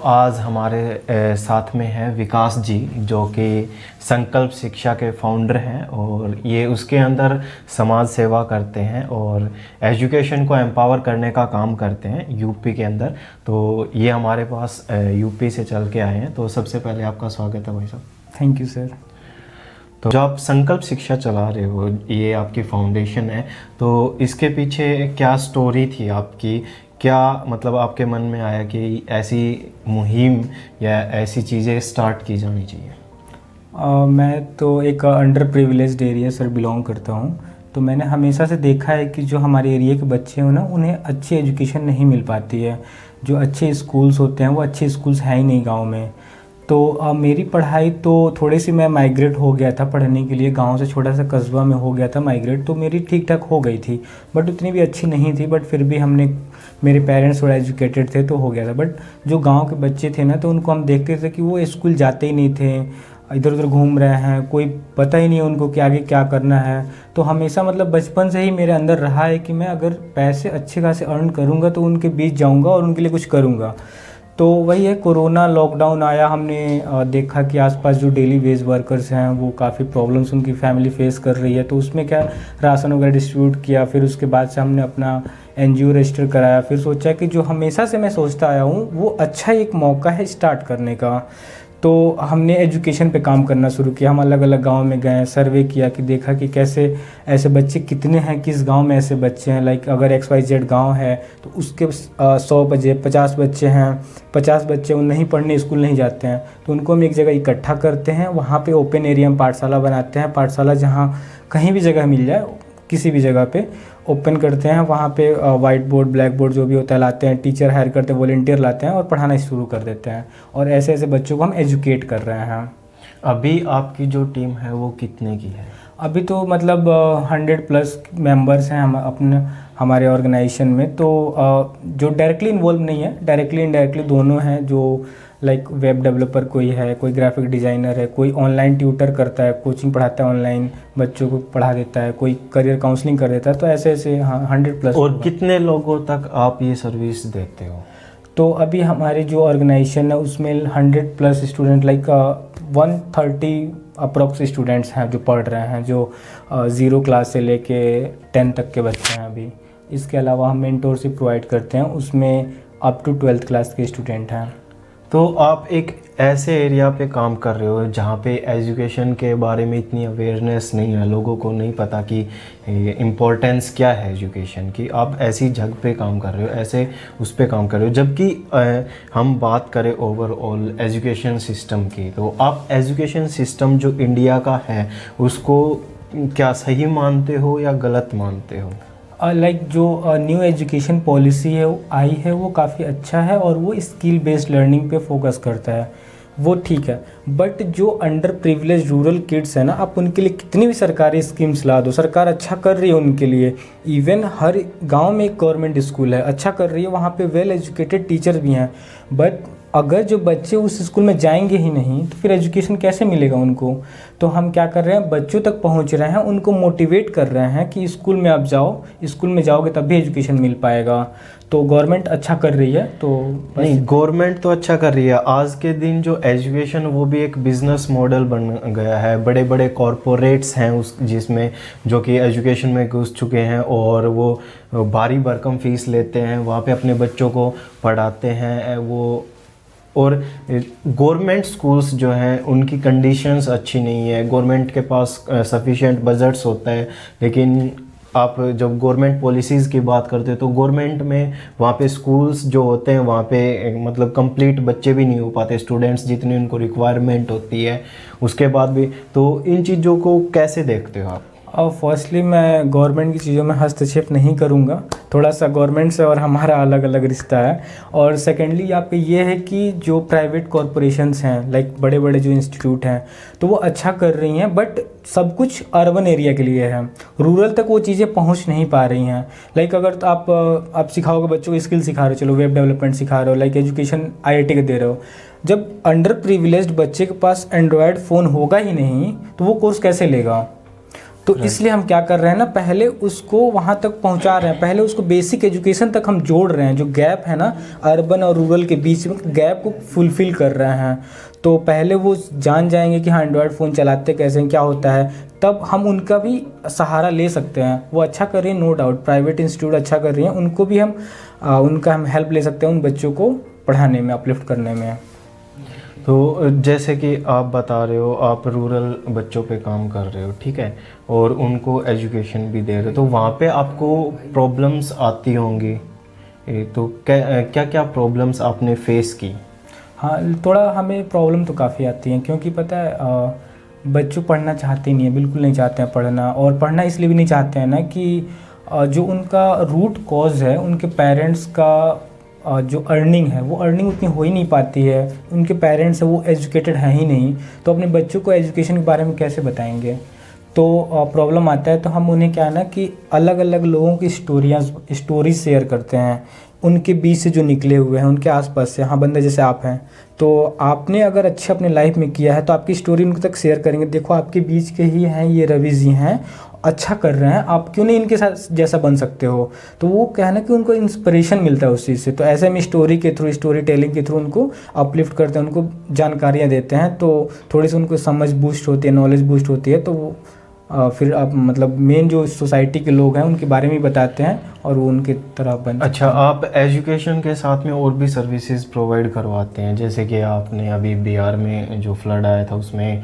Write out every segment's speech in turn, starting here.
आज हमारे साथ में है विकास जी, जो कि संकल्प शिक्षा के फाउंडर हैं और ये उसके अंदर समाज सेवा करते हैं और एजुकेशन को एम्पावर करने का काम करते हैं यूपी के अंदर। तो ये हमारे पास यूपी से चल के आए हैं। तो सबसे पहले आपका स्वागत है भाई साहब। Thank you sir. तो जो आप संकल्प शिक्षा चला रहे हो, ये आपकी फाउंडेशन है, तो इसके पीछे क्या स्टोरी थी आपकी? क्या मतलब आपके मन में आया कि ऐसी मुहिम या ऐसी चीज़ें स्टार्ट की जानी चाहिए? मैं तो एक under privileged area sir belong करता हूँ। तो मैंने हमेशा से देखा है कि जो हमारे एरिया के बच्चे हो ना, उन्हें अच्छी एजुकेशन नहीं मिल पाती है। जो अच्छे स्कूल्स होते हैं वो अच्छे स्कूल्स हैं ही नहीं गांव में। तो मेरी पढ़ाई तो थोड़ी सी, मैं माइग्रेट हो गया था पढ़ने के लिए, गांव से छोटा सा कस्बा में हो गया था माइग्रेट। तो मेरी ठीक ठाक हो गई थी, बट उतनी भी अच्छी नहीं थी। बट फिर भी मेरे पेरेंट्स थोड़ा एजुकेटेड थे तो हो गया था। बट जो गांव के बच्चे थे ना, तो उनको हम देखते थे कि वो स्कूल जाते ही नहीं थे, इधर उधर घूम रहे हैं, कोई पता ही नहीं उनको कि आगे क्या करना है। तो हमेशा मतलब बचपन से ही मेरे अंदर रहा है कि मैं अगर पैसे अच्छे खासे अर्न करूँगा तो उनके बीच जाऊँगा और उनके लिए कुछ करूँगा। तो वही है, कोरोना लॉकडाउन आया, हमने देखा कि आसपास जो डेली वेज वर्कर्स हैं वो काफ़ी प्रॉब्लम्स उनकी फैमिली फेस कर रही है। तो उसमें क्या, राशन वगैरह डिस्ट्रीब्यूट किया। फिर उसके बाद से हमने अपना एनजीओ रजिस्टर कराया। फिर सोचा कि जो हमेशा से मैं सोचता आया हूँ वो अच्छा एक मौका है स्टार्ट करने का। तो हमने एजुकेशन पे काम करना शुरू किया। हम अलग अलग गांव में गए, सर्वे किया, कि देखा कि कैसे ऐसे बच्चे कितने हैं, किस गांव में ऐसे बच्चे हैं। लाइक अगर XYZ गांव है तो उसके 100 बजे 50 बच्चे हैं, 50 बच्चे वो नहीं पढ़ने स्कूल नहीं जाते हैं। तो उनको हम एक जगह इकट्ठा करते हैं, वहाँ पे ओपन एरिया में पाठशाला बनाते हैं। पाठशाला जहाँ कहीं भी जगह मिल जाए, किसी भी जगह पे ओपन करते हैं। वहाँ पे वाइट बोर्ड ब्लैक बोर्ड जो भी होता है लाते हैं, टीचर हायर करते हैं, वॉलंटियर लाते हैं और पढ़ाना शुरू कर देते हैं। और ऐसे ऐसे बच्चों को हम एजुकेट कर रहे हैं। अभी आपकी जो टीम है वो कितने की है? अभी तो मतलब 100+ मेंबर्स हैं हमारे ऑर्गेनाइजेशन में। तो जो डायरेक्टली इन्वॉल्व नहीं है, डायरेक्टली इनडायरेक्टली दोनों हैं। जो लाइक वेब डेवलपर कोई है, कोई ग्राफिक डिज़ाइनर है, कोई ऑनलाइन ट्यूटर करता है, कोचिंग पढ़ाता है, ऑनलाइन बच्चों को पढ़ा देता है, कोई करियर काउंसलिंग कर देता है। तो ऐसे ऐसे 100+। और कितने लोगों तक आप ये सर्विस देते हो? तो अभी हमारे जो ऑर्गेनाइजेशन है उसमें 100+ स्टूडेंट, लाइक 130 अप्रोक्स स्टूडेंट्स हैं जो पढ़ रहे हैं, जो 0 क्लास से लेके 10 तक के बच्चे हैं अभी। इसके अलावा हम मेंटोरशिप प्रोवाइड करते हैं, उसमें अप टू 12th क्लास के स्टूडेंट हैं। तो आप एक ऐसे एरिया पे काम कर रहे हो जहाँ पे एजुकेशन के बारे में इतनी अवेयरनेस नहीं है, लोगों को नहीं पता कि इम्पोर्टेंस क्या है एजुकेशन की। आप ऐसी जगह पे काम कर रहे हो, ऐसे उस पे काम कर रहे हो। जबकि हम बात करें ओवरऑल एजुकेशन सिस्टम की, तो आप एजुकेशन सिस्टम जो इंडिया का है उसको क्या सही मानते हो या गलत मानते हो? लाइक जो न्यू एजुकेशन पॉलिसी है वो आई है, वो काफ़ी अच्छा है और वो स्किल बेस्ड लर्निंग पे फोकस करता है, वो ठीक है। बट जो अंडर प्रिविलेज रूरल किड्स है ना, आप उनके लिए कितनी भी सरकारी स्कीम्स ला दो, सरकार अच्छा कर रही है उनके लिए। इवन हर गांव में एक गवर्नमेंट स्कूल है, अच्छा कर रही है, वहाँ पे वेल एजुकेटेड टीचर भी हैं। बट अगर जो बच्चे उस स्कूल में जाएंगे ही नहीं तो फिर एजुकेशन कैसे मिलेगा उनको? तो हम क्या कर रहे हैं, बच्चों तक पहुंच रहे हैं, उनको मोटिवेट कर रहे हैं कि स्कूल में आप जाओ, स्कूल में जाओगे तब भी एजुकेशन मिल पाएगा। तो गवर्नमेंट अच्छा कर रही है। तो नहीं, गवर्नमेंट तो अच्छा कर रही है। आज के दिन जो एजुकेशन वो भी एक बिजनेस मॉडल बन गया है। बड़े बड़े कॉरपोरेट्स हैं उस जिसमें जो कि एजुकेशन में घुस चुके हैं और वो भारी भरकम फीस लेते हैं, वहाँ पे अपने बच्चों को पढ़ाते हैं वो। और गवर्नमेंट स्कूल्स जो हैं उनकी कंडीशंस अच्छी नहीं है। गवर्नमेंट के पास सफिशिएंट बजट्स होता है, लेकिन आप जब गवर्नमेंट पॉलिसीज़ की बात करते हो तो गवर्नमेंट में वहाँ पे स्कूल्स जो होते हैं वहाँ पे मतलब कंप्लीट बच्चे भी नहीं हो पाते, स्टूडेंट्स जितनी उनको रिक्वायरमेंट होती है उसके बाद भी। तो इन चीज़ों को कैसे देखते हो आप? फर्स्टली मैं गवर्नमेंट की चीज़ों में हस्तक्षेप नहीं करूंगा, थोड़ा सा गवर्नमेंट से और हमारा अलग अलग रिश्ता है। और सेकेंडली आपका ये है कि जो प्राइवेट कॉरपोरेशंस हैं, लाइक बड़े बड़े जो इंस्टीट्यूट हैं, तो वो अच्छा कर रही हैं। बट सब कुछ अर्बन एरिया के लिए है, रूरल तक वो चीज़ें पहुंच नहीं पा रही हैं। लाइक अगर तो आप सिखाओगे बच्चों को, स्किल सिखा रहे हो, चलो वेब डेवलपमेंट सिखा रहे हो, लाइक एजुकेशन IIT के दे रहे हो, जब अंडर प्रिविलेज्ड बच्चे के पास एंड्रॉयड फ़ोन होगा ही नहीं तो वो कोर्स कैसे लेगा? तो इसलिए हम क्या कर रहे हैं ना, पहले उसको वहाँ तक पहुँचा रहे हैं, पहले उसको बेसिक एजुकेशन तक हम जोड़ रहे हैं। जो गैप है ना अर्बन और रूरल के बीच में, गैप को फुलफ़िल कर रहे हैं। तो पहले वो जान जाएंगे कि हाँ एंड्रॉयड फ़ोन चलाते कैसे हैं, क्या होता है, तब हम उनका भी सहारा ले सकते हैं। वो अच्छा कर रही है, नो डाउट, प्राइवेट इंस्टीट्यूट अच्छा कर रही हैं, उनको भी हम उनका हम हेल्प ले सकते हैं उन बच्चों को पढ़ाने में, अपलिफ्ट करने में। तो जैसे कि आप बता रहे हो आप रूरल बच्चों पे काम कर रहे हो, ठीक है, और उनको एजुकेशन भी दे रहे हो, तो वहाँ पे आपको प्रॉब्लम्स आती होंगी। तो क्या क्या प्रॉब्लम्स आपने फेस की? हाँ, थोड़ा हमें प्रॉब्लम तो काफ़ी आती हैं, क्योंकि पता है बच्चों पढ़ना चाहते नहीं है, बिल्कुल नहीं चाहते हैं पढ़ना। और पढ़ना इसलिए भी नहीं चाहते हैं ना कि जो उनका रूट कॉज है, उनके पेरेंट्स का जो अर्निंग है, वो अर्निंग उतनी हो ही नहीं पाती है। उनके पेरेंट्स है वो एजुकेटेड हैं ही नहीं, तो अपने बच्चों को एजुकेशन के बारे में कैसे बताएंगे। तो प्रॉब्लम आता है, तो हम उन्हें क्या है ना कि अलग अलग लोगों की स्टोरीज शेयर करते हैं, उनके बीच से जो निकले हुए हैं, उनके आसपास से। हाँ, बंदे जैसे आप हैं, तो आपने अगर अच्छे अपने लाइफ में किया है तो आपकी स्टोरी उनके तक शेयर करेंगे, देखो आपके बीच के ही हैं ये रवि जी हैं, अच्छा कर रहे हैं, आप क्यों नहीं इनके साथ जैसा बन सकते हो। तो वो कहना कि उनको इंस्पिरेशन मिलता है उस चीज़ से। तो ऐसे हम स्टोरी के थ्रू, स्टोरी टेलिंग के थ्रू उनको अपलिफ्ट करते हैं, उनको जानकारियाँ देते हैं, तो थोड़ी सी उनको समझ बूस्ट होती है, नॉलेज बूस्ट होती है। तो वो फिर आप मतलब मेन जो सोसाइटी के लोग हैं उनके बारे में बताते हैं और वो उनके तरह बन। अच्छा, आप एजुकेशन के साथ में और भी सर्विसेज प्रोवाइड करवाते हैं? जैसे कि आपने अभी बिहार में जो फ्लड आया था उसमें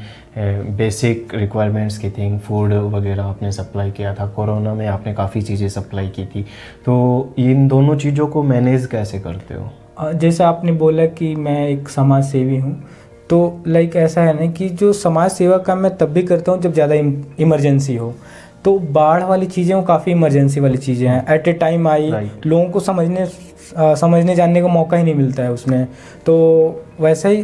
बेसिक रिक्वायरमेंट्स की थी, फूड वगैरह आपने सप्लाई किया था, कोरोना में आपने काफ़ी चीज़ें सप्लाई की थी, तो इन दोनों चीज़ों को मैनेज कैसे करते हो? जैसे आपने बोला कि मैं एक समाज सेवी हूँ, तो लाइक ऐसा है ना कि जो समाज सेवा का मैं तब भी करता हूँ जब ज़्यादा इमरजेंसी हो। तो बाढ़ वाली चीज़ें वो काफ़ी इमरजेंसी वाली चीज़ें हैं, एट ए टाइम आई, लोगों को समझने जानने का मौका ही नहीं मिलता है उसमें। तो वैसे ही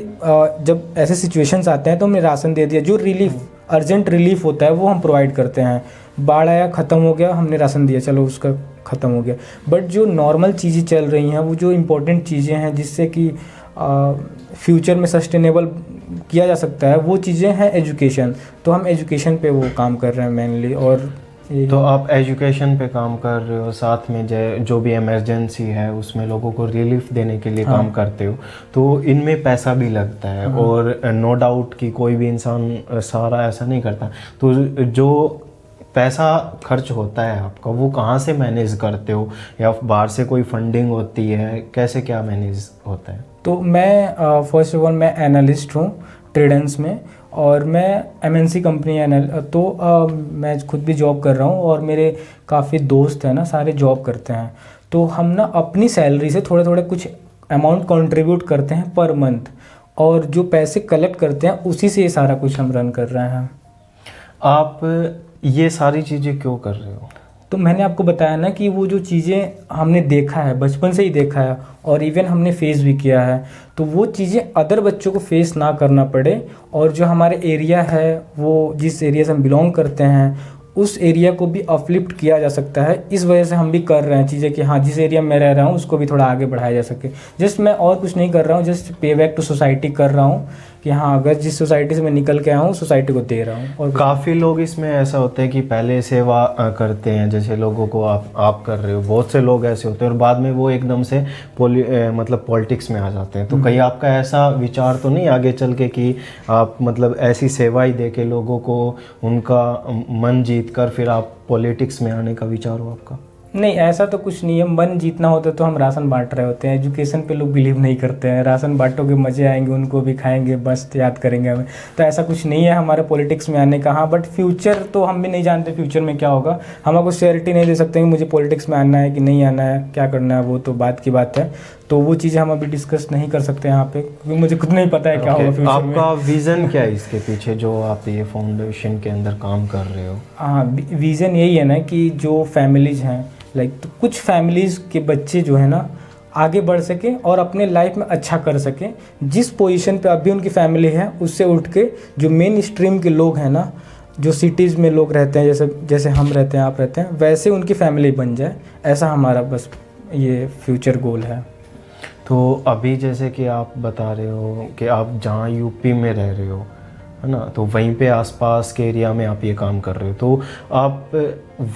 जब ऐसे सिचुएशंस आते हैं तो हमने राशन दे दिया, जो रिलीफ, अर्जेंट रिलीफ होता है वो हम प्रोवाइड करते हैं। बाढ़ आया, ख़त्म हो गया, हमने राशन दिया, चलो उसका ख़त्म हो गया। बट जो नॉर्मल चीज़ें चल रही हैं, वो जो इम्पोर्टेंट चीज़ें हैं जिससे कि फ्यूचर में सस्टेनेबल किया जा सकता है, वो चीज़ें हैं एजुकेशन। तो हम एजुकेशन पे वो काम कर रहे हैं मेनली। और तो आप एजुकेशन पे काम कर रहे हो, साथ में जो भी इमरजेंसी है उसमें लोगों को रिलीफ देने के लिए काम करते हो, तो इनमें पैसा भी लगता है। और नो डाउट कि कोई भी इंसान सारा ऐसा नहीं करता, तो जो पैसा खर्च होता है आपका वो कहाँ से मैनेज करते हो, या बाहर से कोई फंडिंग होती है, कैसे क्या मैनेज होता है? तो मैं फर्स्ट ऑफ ऑल मैं एनालिस्ट हूँ ट्रेडेंस में, और मैं एमएनसी कंपनी तो मैं खुद भी जॉब कर रहा हूँ, और मेरे काफ़ी दोस्त हैं ना, सारे जॉब करते हैं। तो हम ना अपनी सैलरी से थोड़े थोड़े कुछ अमाउंट कंट्रीब्यूट करते हैं पर मंथ, और जो पैसे कलेक्ट करते हैं उसी से ये सारा कुछ हम रन कर रहे हैं। आप ये सारी चीज़ें क्यों कर रहे हो? तो मैंने आपको बताया ना कि वो जो चीज़ें हमने देखा है, बचपन से ही देखा है, और इवन हमने फेस भी किया है, तो वो चीज़ें अदर बच्चों को फेस ना करना पड़े। और जो हमारे एरिया है, वो जिस एरिया से हम बिलोंग करते हैं, उस एरिया को भी अपलिफ्ट किया जा सकता है। इस वजह से हम भी कर रहे हैं चीज़ें कि हाँ, जिस एरिया में मैं रह रहा हूँ उसको भी थोड़ा आगे बढ़ाया जा सके। जस्ट मैं और कुछ नहीं कर रहा हूँ, जस्ट पे बैक टू सोसाइटी कर रहा हूँ कि हाँ, अगर जिस सोसाइटी से मैं निकल के आया हूँ सोसाइटी को दे रहा हूँ। और काफ़ी लोग इसमें ऐसा होता है कि पहले सेवा करते हैं, जैसे लोगों को आप कर रहे हो, बहुत से लोग ऐसे होते हैं, और बाद में वो एकदम से मतलब पॉलिटिक्स में आ जाते हैं। तो कहीं आपका ऐसा विचार तो नहीं आगे चल के कि आप मतलब ऐसी सेवाएं दे के लोगों को उनका मन जीत कर फिर आप पॉलिटिक्स में आने का विचार हो आपका? नहीं, ऐसा तो कुछ नहीं है। मन जीतना होता तो हम राशन बांट रहे होते हैं। एजुकेशन पे लोग बिलीव नहीं करते हैं, राशन बांटोगे मज़े आएंगे, उनको भी खाएंगे, बस याद करेंगे हमें। तो ऐसा कुछ नहीं है हमारे पॉलिटिक्स में आने का। हाँ, बट फ्यूचर तो हम भी नहीं जानते फ्यूचर में क्या होगा। हम आपको श्योरिटी नहीं दे सकते कि मुझे पॉलिटिक्स में आना है कि नहीं आना है, क्या करना है, वो तो बात की बात है। तो वो चीज़ें हम अभी डिस्कस नहीं कर सकते यहाँ पे, क्योंकि मुझे खुद नहीं पता है क्या होगा फ्यूचर में। आपका विज़न क्या है इसके पीछे, जो आप ये फाउंडेशन के अंदर काम कर रहे हो? हाँ, विज़न यही है ना कि जो फैमिलीज़ हैं, लाइक तो कुछ फैमिलीज़ के बच्चे जो है ना आगे बढ़ सके और अपने लाइफ में अच्छा कर सके। जिस पोजीशन पे अभी उनकी फैमिली है उससे उठ के जो मेन स्ट्रीम के लोग हैं ना, जो सिटीज़ में लोग रहते हैं, जैसे हम रहते हैं, आप रहते हैं, वैसे उनकी फैमिली बन जाए, ऐसा हमारा बस ये फ्यूचर गोल है। तो अभी जैसे कि आप बता रहे हो कि आप जहाँ यूपी में रह रहे हो, है ना, तो वहीं पे आसपास के एरिया में आप ये काम कर रहे हो। तो आप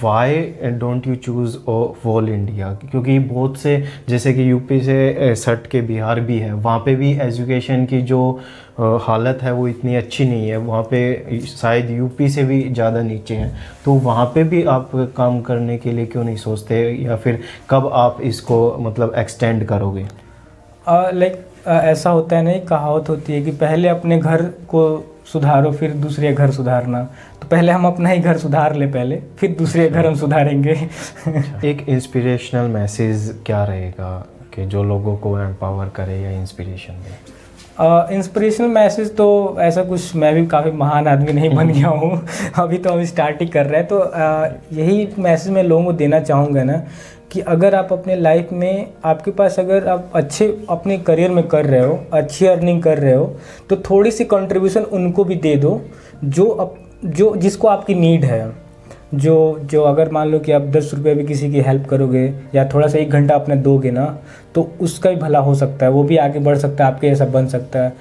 why don't you choose wall India? क्योंकि बहुत से जैसे कि यूपी से सट के बिहार भी है, वहाँ पे भी एजुकेशन की जो हालत है वो इतनी अच्छी नहीं है, वहाँ पे शायद यूपी से भी ज़्यादा नीचे हैं। तो वहाँ पे भी आप काम करने के लिए क्यों नहीं सोचते, या फिर कब आप इसको मतलब एक्सटेंड करोगे? ऐसा होता है ना, एक कहावत होती है कि पहले अपने घर को सुधारो फिर दूसरे घर सुधारना। तो पहले हम अपना ही घर सुधार ले पहले, फिर दूसरे घर हम सुधारेंगे। एक इंस्पिरेशनल मैसेज क्या रहेगा कि जो लोगों को एम्पावर करे या इंस्पिरेशन दे? इंस्पिरेशनल मैसेज तो ऐसा कुछ, मैं भी काफ़ी महान आदमी नहीं बन गया हूँ, अभी तो हम स्टार्ट ही कर रहे हैं। तो यही मैसेज मैं लोगों को देना चाहूँगा ना, कि अगर आप अपने लाइफ में, आपके पास अगर आप अच्छे अपने करियर में कर रहे हो, अच्छी अर्निंग कर रहे हो, तो थोड़ी सी कंट्रीब्यूशन उनको भी दे दो जो जिसको आपकी नीड है। जो अगर मान लो कि आप 10 रुपये भी किसी की हेल्प करोगे या थोड़ा सा 1 घंटा अपने दोगे ना, तो उसका भी भला हो सकता है, वो भी आगे बढ़ सकता है, आपके जैसा बन सकता है।